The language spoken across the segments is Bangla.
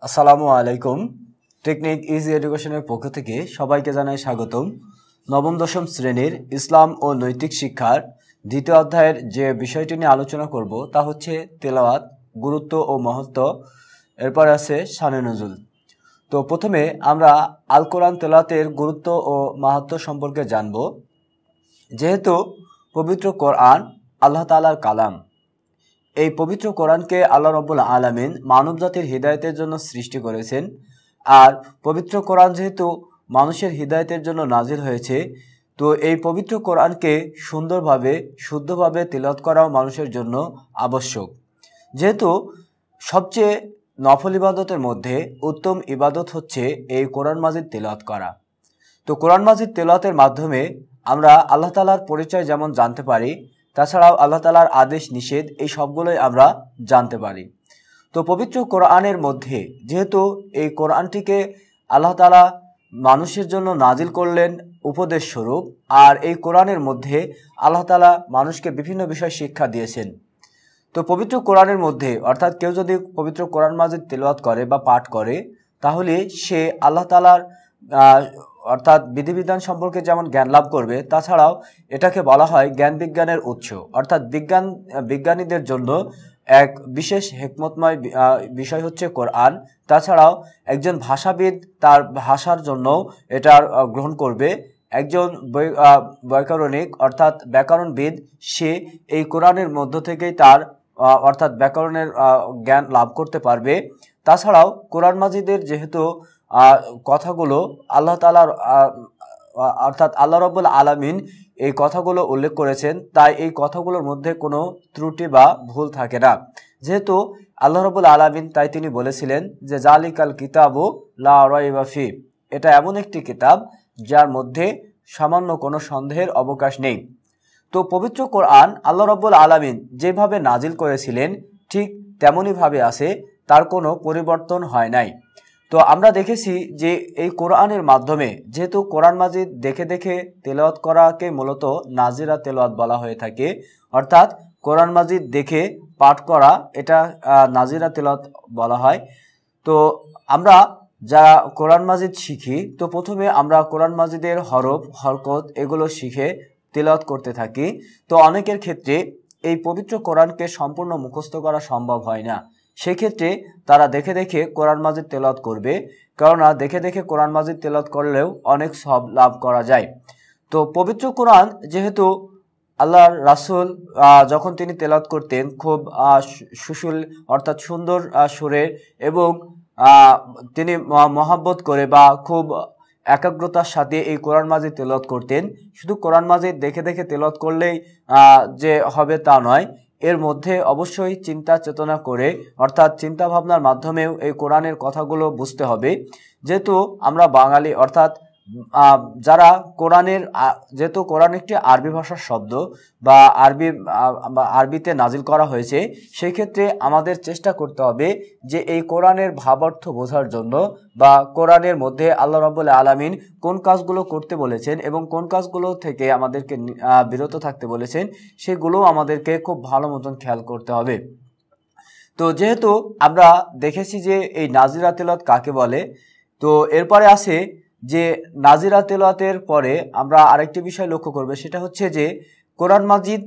আসসালামু আলাইকুম। টেকনিক ইজি এডুকেশনের পক্ষ থেকে সবাইকে জানাই স্বাগতম। নবম দশম শ্রেণীর ইসলাম ও নৈতিক শিক্ষার দ্বিতীয় অধ্যায়ের যে বিষয়টি নিয়ে আলোচনা করব তা হচ্ছে তেলাওয়াত, গুরুত্ব ও মহত্ব। এরপর আছে শানে নুজুল। তো প্রথমে আমরা আল কোরআন তেলাওয়াতের গুরুত্ব ও মাহাত্ম্য সম্পর্কে জানব। যেহেতু পবিত্র কোরআন আল্লাহ তাআলার কালাম, এই পবিত্র কোরআনকে আল্লাহ রাব্বুল আলামিন মানবজাতির হিদায়াতের জন্য সৃষ্টি করেছেন। আর পবিত্র কোরআন যেহেতু মানুষের হিদায়াতের জন্য নাজিল হয়েছে, তো এই পবিত্র কোরআনকে সুন্দরভাবে শুদ্ধভাবে তিলাওয়াত করাও মানুষের জন্য আবশ্যক। যেহেতু সবচেয়ে নফল ইবাদতের মধ্যে উত্তম ইবাদত হচ্ছে এই কোরআন মাজিদ তিলাওয়াত করা। তো কোরআন মাজিদ তিলাওয়াতের মাধ্যমে আমরা আল্লাহ তাআলার পরিচয় যেমন জানতে পারি, তাছাড়াও আল্লাহ তাআলার আদেশ নিষেধ এই সবগুলোই আমরা জানতে পারি। তো পবিত্র কোরআনের মধ্যে যেহেতু এই কোরআনটিকে আল্লাহ তাআলা মানুষের জন্য নাজিল করলেন উপদেশ স্বরূপ, আর এই কোরআনের মধ্যে আল্লাহ তাআলা মানুষকে বিভিন্ন বিষয় শিক্ষা দিয়েছেন। তো পবিত্র কোরআনের মধ্যে অর্থাৎ কেউ যদি পবিত্র কোরআন মাজিদ তিলাওয়াত করে বা পাঠ করে, তাহলে সে আল্লাহ তাআলার অর্থাৎ বিধিবিধান সম্পর্কে যেমন জ্ঞান লাভ করবে, তাছাড়াও এটাকে বলা হয় জ্ঞান বিজ্ঞানের উৎস। অর্থাৎ বিজ্ঞানীদের জন্য এক বিশেষ হিকমতময় বিষয় হচ্ছে কোরআন। তাছাড়াও একজন ভাষাবিদ তার ভাষার জন্য এটার গ্রহণ করবে। একজন বৈজ্ঞানিক অর্থাৎ ব্যাকরণবিদ, সে এই কোরআনের মধ্য থেকেই তার অর্থাৎ ব্যাকরণের জ্ঞান লাভ করতে পারবে। তাছাড়াও কোরআন মাজিদের যেহেতু কথাগুলো আল্লাহ তাআলার অর্থাৎ আল্লাহ রাব্বুল আলামিন এই কথাগুলো উল্লেখ করেছেন, তাই এই কথাগুলোর মধ্যে কোনো ত্রুটি বা ভুল থাকে না। যেহেতু আল্লাহ রাব্বুল আলামিন, তাই তিনি বলেছিলেন যে জালিকাল কিতাবু লা রাইবা ফি, এটা এমন একটি কিতাব যার মধ্যে সামান্য কোনো সন্দেহের অবকাশ নেই। তো পবিত্র কোরআন আল্লাহ রাব্বুল আলামিন যেভাবে নাজিল করেছিলেন ঠিক তেমনইভাবে আছে, তার কোনো পরিবর্তন হয় নাই। তো আমরা দেখেছি যে এই কোরআনের মাধ্যমে যেহেতু কোরআন মাজিদ দেখে দেখে তেলাওয়াত করাকে মূলত নাজিরা তেলাওয়াত বলা হয়ে থাকে, অর্থাৎ কোরআন মাজিদ দেখে পাঠ করা, এটা নাজিরা তেলাওয়াত বলা হয়। তো আমরা যারা কোরআন মাজিদ শিখি, তো প্রথমে আমরা কোরআন মাজিদের হরফ হরকত এগুলো শিখে তেলাওয়াত করতে থাকি। তো অনেকের ক্ষেত্রে এই পবিত্র কোরআনকে সম্পূর্ণ মুখস্থ করা সম্ভব হয় না, সেক্ষেত্রে তারা দেখে দেখে কোরআন মাজিদ তেলাওয়াত করবে, কেননা দেখে দেখে কোরআন মাজিদ তেলাওয়াত করলেও অনেক সওয়াব লাভ করা যায়। তো পবিত্র কোরআন যেহেতু আল্লাহর রাসূল যখন তিনি তেলাওয়াত করতেন খুব সুশুল অর্থাৎ সুন্দর সুরে এবং তিনি মহব্বত করে বা খুব একাগ্রতার সাথে এই কোরআন মাজিদ তেলাওয়াত করতেন। শুধু কোরআন মাজিদ দেখে দেখে তেলাওয়াত করলেই যে হবে তা নয়, এর মধ্যে অবশ্যই চিন্তা চেতনা করে অর্থাৎ চিন্তা ভাবনার মাধ্যমেও এই কোরআনের কথাগুলো বুঝতে হবে। যেহেতু আমরা বাঙালি অর্থাৎ যারা কোরআনের যেহেতু কোরআন একটি আরবি ভাষার শব্দ বা আরবিতে নাজিল করা হয়েছে, সেই ক্ষেত্রে আমাদের চেষ্টা করতে হবে যে এই কোরআনের ভাবার্থ বোঝার জন্য বা কোরআনের মধ্যে আল্লাহ রাব্বুল আলামিন কোন কাজগুলো করতে বলেছেন এবং কোন কাজগুলো থেকে আমাদেরকে বিরত থাকতে বলেছেন, সেগুলো আমাদেরকে খুব ভালো মতন খেয়াল করতে হবে। তো যেহেতু আমরা দেখেছি যে এই নাজিরা তেলাওয়াত কাকে বলে, তো এরপরে আসে যে নাজিরা তেলাওয়াতের পরে আমরা আরেকটি বিষয় লক্ষ্য করব, সেটা হচ্ছে যে কোরআন মাজিদ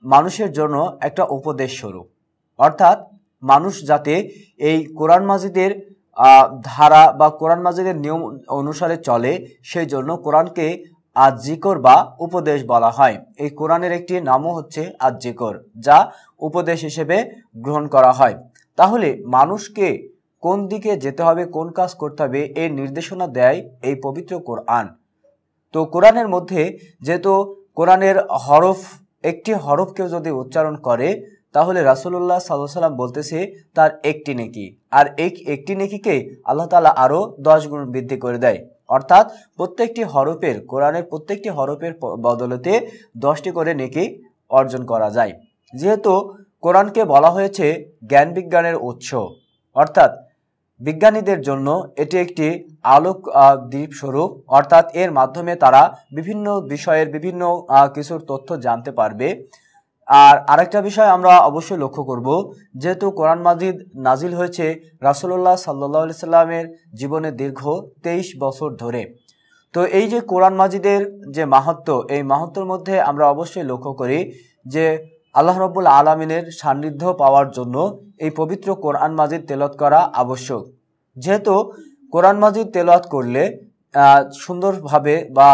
মানুষের জন্য একটা উপদেশ স্বরূপ। অর্থাৎ মানুষ যাতে এই কোরআন মাজিদের ধারা বা কোরআন মাজিদের নিয়ম অনুসারে চলে, সেই জন্য কোরআনকে আজ জিকর বা উপদেশ বলা হয়। এই কোরআনের একটি নামও হচ্ছে আজ জিকর, যা উপদেশ হিসেবে গ্রহণ করা হয়। তাহলে মানুষকে কোন দিকে যেতে হবে, কোন কাজ করতে হবে, এর নির্দেশনা দেয় এই পবিত্র কোরআন। তো কোরআনের মধ্যে যেহেতু কোরআনের হরফ, একটি হরফ কেউ যদি উচ্চারণ করে, তাহলে রাসূলুল্লাহ সাল্লাল্লাহু আলাইহি ওয়াসাল্লাম বলতেছে তার একটি নেকি, আর এই একটি নেকিকে আল্লাহ তাআলা আরো 10 গুণ বৃদ্ধি করে দেয়। অর্থাৎ প্রত্যেকটি হরফের, কোরআনের প্রত্যেকটি হরফের বদলতে 10টি করে নেকি অর্জন করা যায়। যেহেতু কোরআনকে বলা হয়েছে জ্ঞান বিজ্ঞানের উৎস, অর্থাৎ বিজ্ঞানীদের জন্য এটি একটি আলোক দ্বীপ স্বরূপ, অর্থাৎ এর মাধ্যমে তারা বিভিন্ন বিষয়ের বিভিন্ন কিছুর তথ্য জানতে পারবে। আর আরেকটা বিষয় আমরা অবশ্যই লক্ষ্য করব, যেহেতু কোরআন মাজিদ নাজিল হয়েছে রাসূলুল্লাহ সাল্লাল্লাহু আলাইহি সাল্লামের জীবনে দীর্ঘ 23 বছর ধরে। তো এই যে কোরআন মাজিদের যে মাহাত্ম্য, এই মাহাত্ম্যের মধ্যে আমরা অবশ্যই লক্ষ্য করি যে আল্লাহ রাব্বুল আলামিনের সান্নিধ্য পাওয়ার জন্য এই পবিত্র কোরআন মাজিদ তেলাওয়াত করা আবশ্যক। যেহেতু কোরআন মাজিদ তেলাওয়াত করলে সুন্দরভাবে বা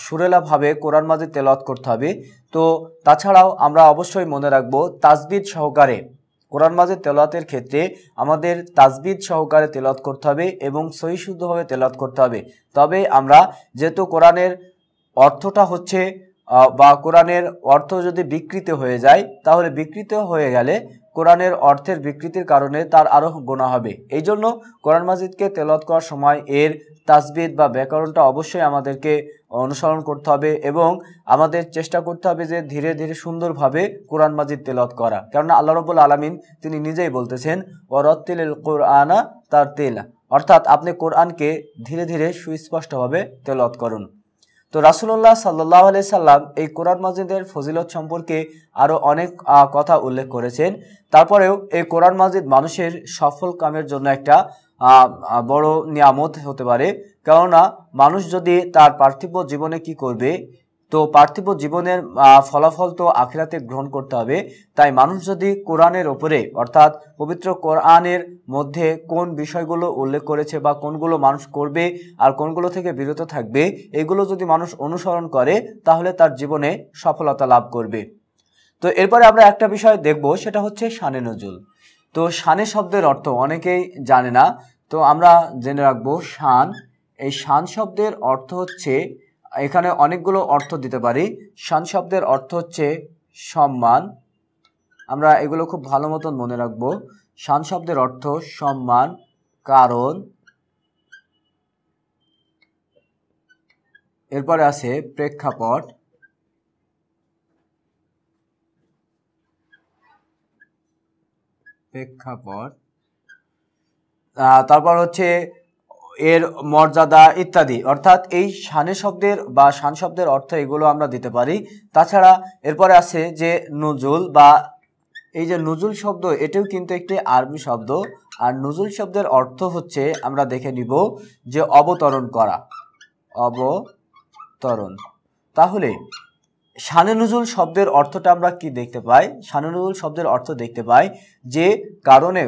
সুরেলাভাবে কোরআন মাজিদ তেলাওয়াত করতে হবে। তো তাছাড়াও আমরা অবশ্যই মনে রাখব তাজবিদ সহকারে কোরআন মাজিদ তেলাওয়াতের ক্ষেত্রে আমাদের তাজবিদ সহকারে তেলাওয়াত করতে হবে এবং সহি শুদ্ধভাবে তেলাওয়াত করতে হবে। তবে আমরা যেহেতু কোরআনের অর্থটা হচ্ছে বা কোরআনের অর্থ যদি বিকৃত হয়ে যায়, তাহলে বিকৃত হয়ে গেলে কোরআনের অর্থের বিকৃতির কারণে তার আরও গুনাহ হবে। এই জন্য কোরআন মাজিদকে তেলাওয়াত করার সময় এর তাজবিদ বা ব্যাকরণটা অবশ্যই আমাদেরকে অনুসরণ করতে হবে এবং আমাদের চেষ্টা করতে হবে যে ধীরে ধীরে সুন্দরভাবে কোরআন মাজিদ তেলাওয়াত করা। কেননা আল্লাহ রাব্বুল আলামিন তিনি নিজেই বলতেছেন ওয়ারাত্তিলিল কুরআনা তারতিলা, অর্থাৎ আপনি কোরআনকে ধীরে ধীরে সুস্পষ্টভাবে তেলাওয়াত করুন। তো রাসূলুল্লাহ সাল্লাল্লাহু আলাইহি সাল্লাম এই কোরআন মাজিদের ফজিলত সম্পর্কে আরও অনেক কথা উল্লেখ করেছেন। তারপরেও এই কোরআন মাজিদ মানুষের সফল কামের জন্য একটা বড় নিয়ামত হতে পারে। কেননা মানুষ যদি তার পার্থিব জীবনে কি করবে, তো পার্থিব জীবনের ফলাফল তো আখিরাতে গ্রহণ করতে হবে। তাই মানুষ যদি কোরআনের ওপরে অর্থাৎ পবিত্র কোরআনের মধ্যে কোন বিষয়গুলো উল্লেখ করেছে বা কোনগুলো মানুষ করবে আর কোনগুলো থেকে বিরত থাকবে, এগুলো যদি মানুষ অনুসরণ করে তাহলে তার জীবনে সফলতা লাভ করবে। তো এরপরে আমরা একটা বিষয় দেখব, সেটা হচ্ছে শানে নজুল। তো শানে শব্দের অর্থ অনেকেই জানে না, তো আমরা জেনে রাখবো শান। এই শান শব্দের অর্থ হচ্ছে, এখানে অনেকগুলো অর্থ দিতে পারি। শান শব্দের অর্থ হচ্ছে সম্মান, আমরা এগুলো খুব ভালো মতন মনে রাখবো। শান শব্দের অর্থ সম্মান, কারণ, এরপরে আছে প্রেক্ষাপট, তারপর হচ্ছে এর মর্যাদা ইত্যাদি। অর্থাৎ এই শানে শব্দের বা শান শব্দের অর্থ এগুলো আমরা দিতে পারি। তাছাড়া এরপরে আছে যে নুজুল, বা এই যে নুজুল শব্দ, এটাও কিন্তু একটি আরবি শব্দ। আর নুজুল শব্দের অর্থ হচ্ছে, আমরা দেখে নিব যে অবতরণ করা, অবতরণ। তাহলে শানে নুজুল শব্দের অর্থটা আমরা কি দেখতে পাই? শানে নুজুল শব্দের অর্থ দেখতে পাই যে কারণে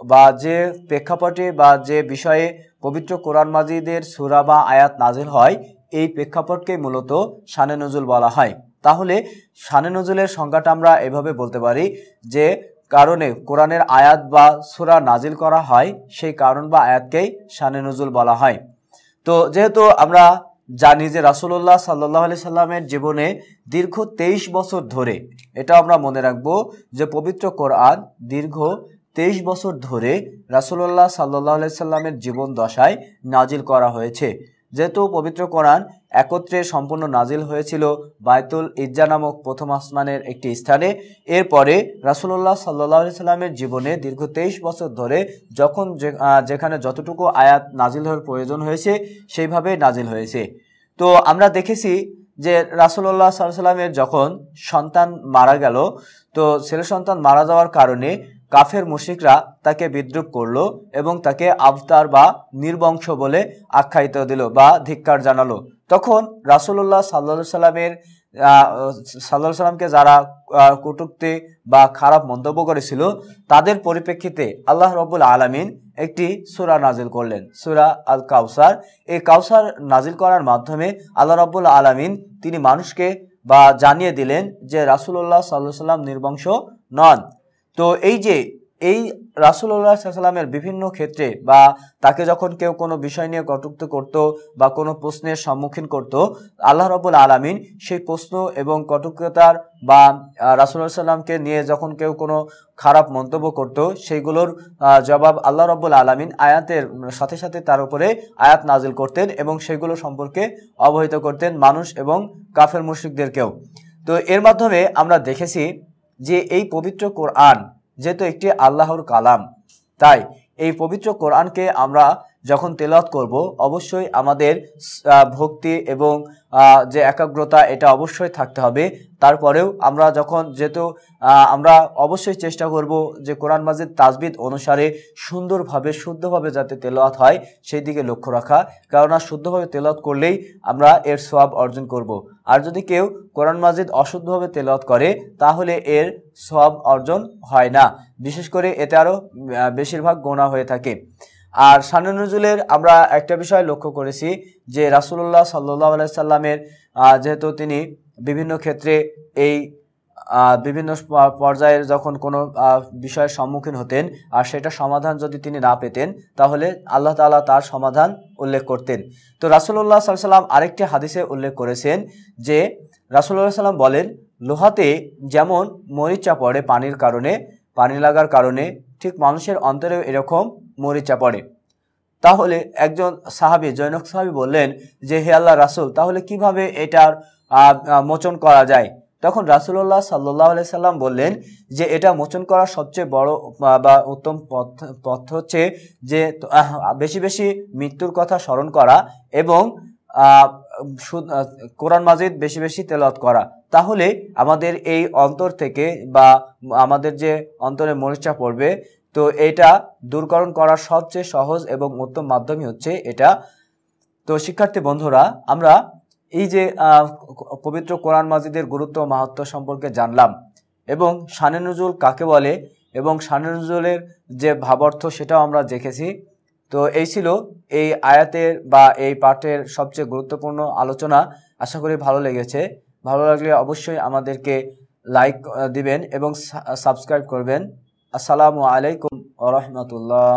বা যে প্রেক্ষাপটে বা যে বিষয়ে পবিত্র কোরআন মাজিদের সূরা বা আয়াত নাজিল হয়, এই প্রেক্ষাপটকে মূলত শানে নজুল বলা হয়। তাহলে শানে নজুলের সংজ্ঞাটা আমরা এভাবে বলতে পারি যে কারণে কোরআনের আয়াত বা সূরা নাজিল করা হয়, সেই কারণ বা আয়াতকেই শানে নজুল বলা হয়। তো যেহেতু আমরা জানি যে রাসূলুল্লাহ সাল্লাল্লাহু আলাইহি সাল্লামের জীবনে দীর্ঘ 23 বছর ধরে, এটা আমরা মনে রাখবো যে পবিত্র কোরআন দীর্ঘ 23 বছর ধরে রাসূলুল্লাহ সাল্লাল্লাহু আলাইহি সাল্লামের জীবন দশায় নাজিল করা হয়েছে। যেহেতু পবিত্র কোরআন একত্রে সম্পূর্ণ নাজিল হয়েছিল বাইতুল ইজ্জা নামক প্রথম আসমানের একটি স্থানে, এরপরে রাসূলুল্লাহ সাল্লাল্লাহু আলাইহি সাল্লামের জীবনে দীর্ঘ 23 বছর ধরে যখন যেখানে যতটুকু আয়াত নাজিল হওয়ার প্রয়োজন হয়েছে সেইভাবে নাজিল হয়েছে। তো আমরা দেখেছি যে রাসূলুল্লাহ সাল্লাল্লাহু আলাইহি সাল্লামের যখন সন্তান মারা গেল, তো ছেলে সন্তান মারা যাওয়ার কারণে কাফের মুশরিকরা তাকে বিদ্রুপ করলো এবং তাকে আবতার বা নির্বংশ বলে আখ্যায়িত দিল বা ধিক্কার জানালো। তখন রাসূলুল্লাহ সাল্লাল্লাহু আলাইহি সাল্লামকে যারা কটূক্তি বা খারাপ মন্তব্য করেছিল, তাদের পরিপ্রেক্ষিতে আল্লাহ রাব্বুল আলামিন একটি সূরা নাজিল করলেন, সূরা আল কাউসার। এই কাউসার নাজিল করার মাধ্যমে আল্লাহ রাব্বুল আলামিন তিনি মানুষকে বা জানিয়ে দিলেন যে রাসূলুল্লাহ সাল্লাল্লাহু আলাইহি সাল্লাম নির্বংশ নন। তো এই যে এই রাসূলুল্লাহ সাল্লাল্লাহু আলাইহি সাল্লামের বিভিন্ন ক্ষেত্রে বা তাকে যখন কেউ কোনো বিষয় নিয়ে কটূক্তি করত বা কোনো প্রশ্নের সম্মুখীন করত, আল্লাহ রাব্বুল আলামিন সেই প্রশ্ন এবং কটুক্তার বা রাসূলুল্লাহ সাল্লাল্লাহু আলাইহি সাল্লামকে নিয়ে যখন কেউ কোনো খারাপ মন্তব্য করত, সেইগুলোর জবাব আল্লাহ রাব্বুল আলামিন আয়াতের সাথে সাথে তার উপরে আয়াত নাজিল করতেন এবং সেগুলো সম্পর্কে অবহিত করতেন মানুষ এবং কাফের মুশরিকদেরকেও। তো এর মাধ্যমে আমরা দেখেছি যে এই পবিত্র কোরআন যেহেতু একটি আল্লাহর কালাম, তাই এই পবিত্র কোরআনকে আমরা যখন তেলাওয়াত করব অবশ্যই আমাদের ভক্তি এবং যে একাগ্রতা এটা অবশ্যই থাকতে হবে। তারপরেও আমরা যখন যেহেতু আমরা অবশ্যই চেষ্টা করব যে কোরআন মাজিদ তাজবিদ অনুসারে সুন্দরভাবে শুদ্ধভাবে যাতে তেলাওয়াত হয় সেই দিকে লক্ষ্য রাখা, কেননা শুদ্ধভাবে তেলাওয়াত করলেই আমরা এর সওয়াব অর্জন করব। আর যদি কেউ কোরআন মাজিদ অশুদ্ধভাবে তেলাওয়াত করে তাহলে এর সওয়াব অর্জন হয় না, বিশেষ করে এতে আরও বেশিরভাগ গুনাহ হয়ে থাকে। আর শানে নুজুলের আমরা একটা বিষয় লক্ষ্য করেছি যে রাসূলুল্লাহ সাল্লাল্লাহু আলাইহি সাল্লামের যেহেতু তিনি বিভিন্ন ক্ষেত্রে এই বিভিন্ন পর্যায়ের যখন কোনো বিষয়ের সম্মুখীন হতেন আর সেটা সমাধান যদি তিনি না পেতেন তাহলে আল্লাহ তাআলা তার সমাধান উল্লেখ করতেন। তো রাসূলুল্লাহ সাল্লাল্লাহু আলাইহি সাল্লাম আরেকটি হাদিসে উল্লেখ করেছেন যে রাসূলুল্লাহ সাল্লাম বলেন, লোহাতে যেমন মরিচা পড়ে পানির কারণে, পানি লাগার কারণে, ঠিক মানুষের অন্তরেও এরকম মরিচা পড়ে। তাহলে একজন সাহাবী জনৈক সাহাবী বললেন যে হে আল্লাহ রাসূল, তাহলে কিভাবে এটার মোচন করা যায়? তখন রাসূলুল্লাহ সাল্লাল্লাহু আলাইহি সাল্লাম বললেন যে এটা মোচন করার সবচেয়ে বড় বা উত্তম পথ হচ্ছে যে বেশি বেশি মৃত্যুর কথা স্মরণ করা এবং কোরআন মাজিদ বেশি বেশি তেলাওয়াত করা। তাহলে আমাদের এই অন্তর থেকে বা আমাদের যে অন্তরে মরিচা পড়বে তো এটা দূরকরণ করার সবচেয়ে সহজ এবং উত্তম মাধ্যমই হচ্ছে এটা। তো শিক্ষার্থী বন্ধুরা, আমরা এই যে পবিত্র কোরআন মাজিদের গুরুত্ব মাহাত্ম্য সম্পর্কে জানলাম এবং শানে নুজুল কাকে বলে এবং শানে নুজুলের যে ভাবার্থ সেটাও আমরা দেখেছি। তো এই ছিল এই আয়াতের বা এই পাঠের সবচেয়ে গুরুত্বপূর্ণ আলোচনা। আশা করি ভালো লেগেছে। ভালো লাগলে অবশ্যই আমাদেরকে লাইক দিবেন এবং সাবস্ক্রাইব করবেন। আসসালামু আলাইকুম ওয়া রাহমাতুল্লাহ।